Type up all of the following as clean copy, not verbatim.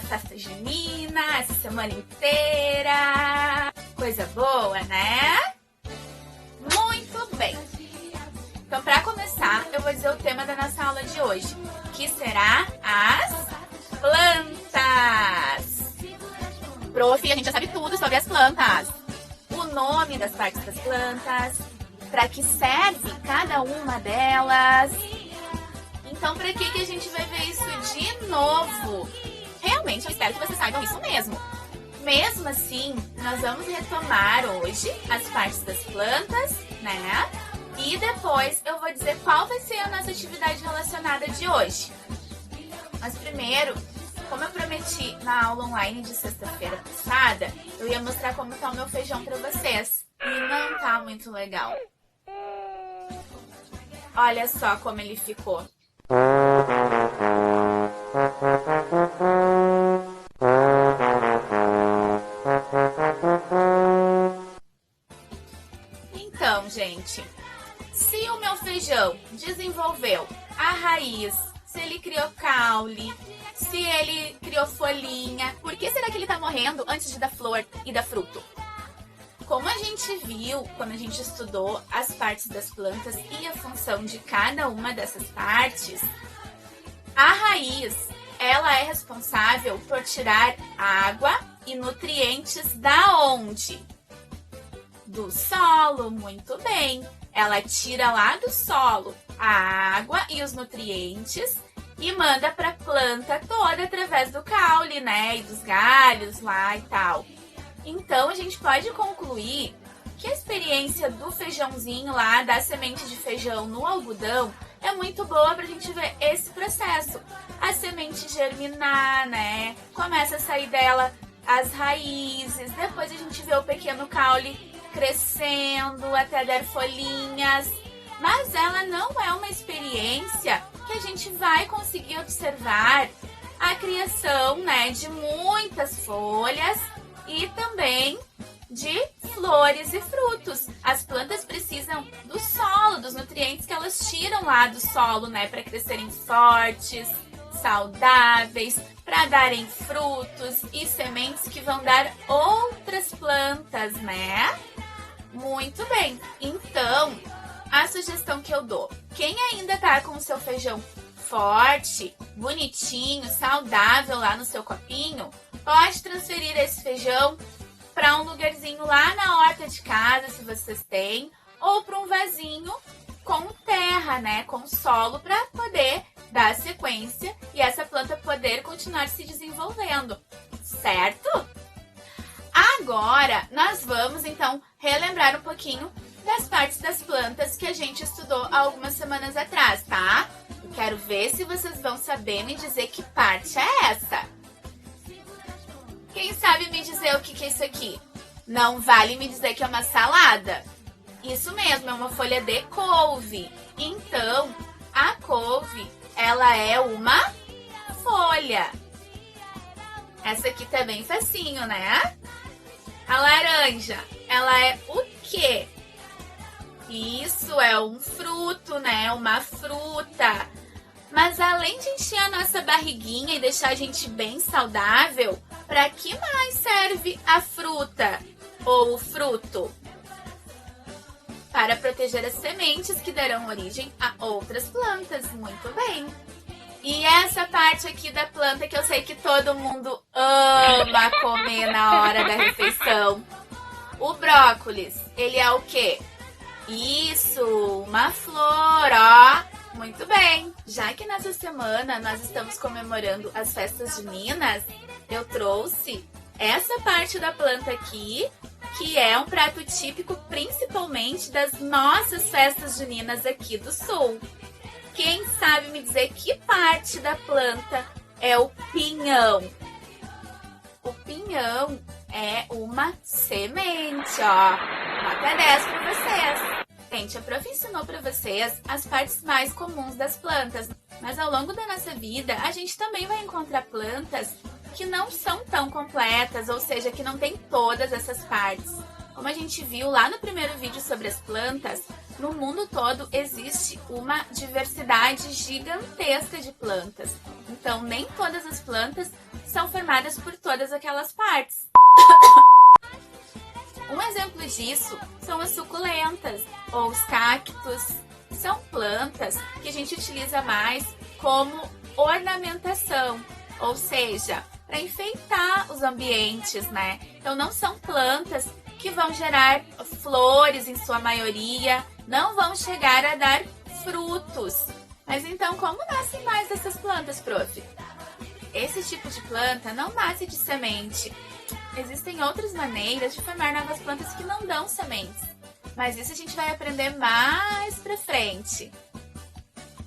festa junina, essa semana inteira. Coisa boa, né? Muito bem. Então, para começar, eu vou dizer o tema da nossa aula de hoje, que será as plantas. Prof, a gente já sabe tudo sobre as plantas. O nome das partes das plantas, para que serve cada uma delas. Então, para que a gente vai ver isso de novo? Realmente, eu espero que vocês saibam isso mesmo. Mesmo assim, nós vamos retomar hoje as partes das plantas, né? E depois eu vou dizer qual vai ser a nossa atividade relacionada de hoje. Mas primeiro, como eu prometi na aula online de sexta-feira passada, eu ia mostrar como tá o meu feijão para vocês. E não tá muito legal. Olha só como ele ficou. Então, gente, se o meu feijão desenvolveu a raiz, se ele criou caule, se ele criou folhinha, por que será que ele tá morrendo antes de dar flor e dar fruto? Como a gente viu quando a gente estudou as partes das plantas e a função de cada uma dessas partes, a raiz, ela é responsável por tirar água e nutrientes da onde? Do solo, muito bem. Ela tira lá do solo a água e os nutrientes e manda para a planta toda através do caule, né? E dos galhos lá e tal. Então, a gente pode concluir que a experiência do feijãozinho lá, da semente de feijão no algodão, é muito boa pra gente ver esse processo. A semente germinar, né? Começa a sair dela as raízes, depois a gente vê o pequeno caule crescendo até dar folhinhas. Mas ela não é uma experiência que a gente vai conseguir observar a criação, né, de muitas folhas e também de flores e frutos. As plantas precisam do solo, dos nutrientes que elas tiram lá do solo, né, para crescerem fortes, saudáveis, para darem frutos e sementes que vão dar outras plantas, né? Muito bem. Então, a sugestão que eu dou, quem ainda tá com o seu feijão forte, bonitinho, saudável lá no seu copinho, pode transferir esse feijão para um lugarzinho lá na horta de casa, se vocês têm, ou para um vasinho com terra, né, com solo, para poder dar sequência e essa planta poder continuar se desenvolvendo, certo? Agora, nós vamos, então, relembrar um pouquinho das partes das plantas que a gente estudou há algumas semanas atrás, tá? Eu quero ver se vocês vão saber me dizer que parte é essa. Quem sabe me dizer o que é isso aqui? Não vale me dizer que é uma salada. Isso mesmo, é uma folha de couve. Então, a couve, ela é uma folha. Essa aqui tá bem facinho, né? A laranja, ela é o quê? Isso, é um fruto, né? Uma fruta. Mas além de encher a nossa barriguinha e deixar a gente bem saudável, para que mais serve a fruta ou o fruto? Para proteger as sementes que darão origem a outras plantas. Muito bem. E essa parte aqui da planta que eu sei que todo mundo ama comer na hora da refeição. O brócolis, ele é o quê? Isso, uma flor, ó. Muito bem. Já que nessa semana nós estamos comemorando as festas juninas, eu trouxe essa parte da planta aqui, que é um prato típico principalmente das nossas festas juninas aqui do sul. Quem sabe me dizer que parte da planta é o pinhão? O pinhão é uma semente, ó. Nota 10 para vocês. Gente, a prof ensinou para vocês as partes mais comuns das plantas, mas ao longo da nossa vida a gente também vai encontrar plantas que não são tão completas, ou seja, que não tem todas essas partes. Como a gente viu lá no primeiro vídeo sobre as plantas, No mundo todo existe uma diversidade gigantesca de plantas. Então, nem todas as plantas são formadas por todas aquelas partes. Um exemplo disso são as suculentas ou os cactos. São plantas que a gente utiliza mais como ornamentação, ou seja, para enfeitar os ambientes, né? Então não são plantas que vão gerar flores em sua maioria, não vão chegar a dar frutos. Mas então como nascem mais essas plantas, prof? Esse tipo de planta não nasce de semente. Existem outras maneiras de formar novas plantas que não dão sementes. Mas isso a gente vai aprender mais pra frente.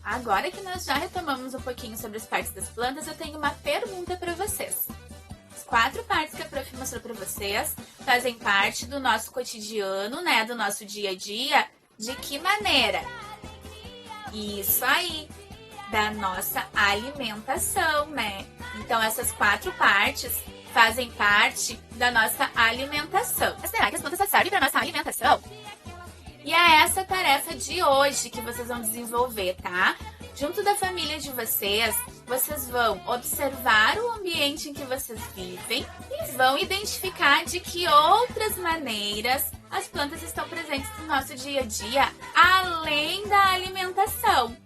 Agora que nós já retomamos um pouquinho sobre as partes das plantas, eu tenho uma pergunta para vocês. As 4 partes que a prof mostrou para vocês fazem parte do nosso cotidiano, né? Do nosso dia a dia. De que maneira? Isso aí! Da nossa alimentação, né? Então, essas 4 partes fazem parte da nossa alimentação. Mas será que as plantas servem para nossa alimentação? E é essa a tarefa de hoje que vocês vão desenvolver, tá? Junto da família de vocês, vocês vão observar o ambiente em que vocês vivem e vão identificar de que outras maneiras as plantas estão presentes no nosso dia a dia, além da alimentação.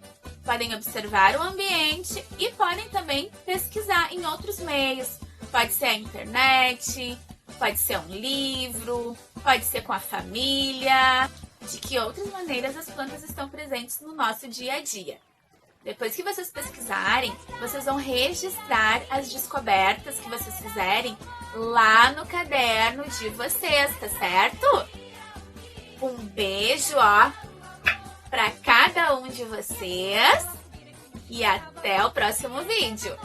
Podem observar o ambiente e podem também pesquisar em outros meios. Pode ser a internet, pode ser um livro, pode ser com a família. De que outras maneiras as plantas estão presentes no nosso dia a dia. Depois que vocês pesquisarem, vocês vão registrar as descobertas que vocês fizerem lá no caderno de vocês, tá certo? Um beijo, ó, para cada um de vocês e até o próximo vídeo.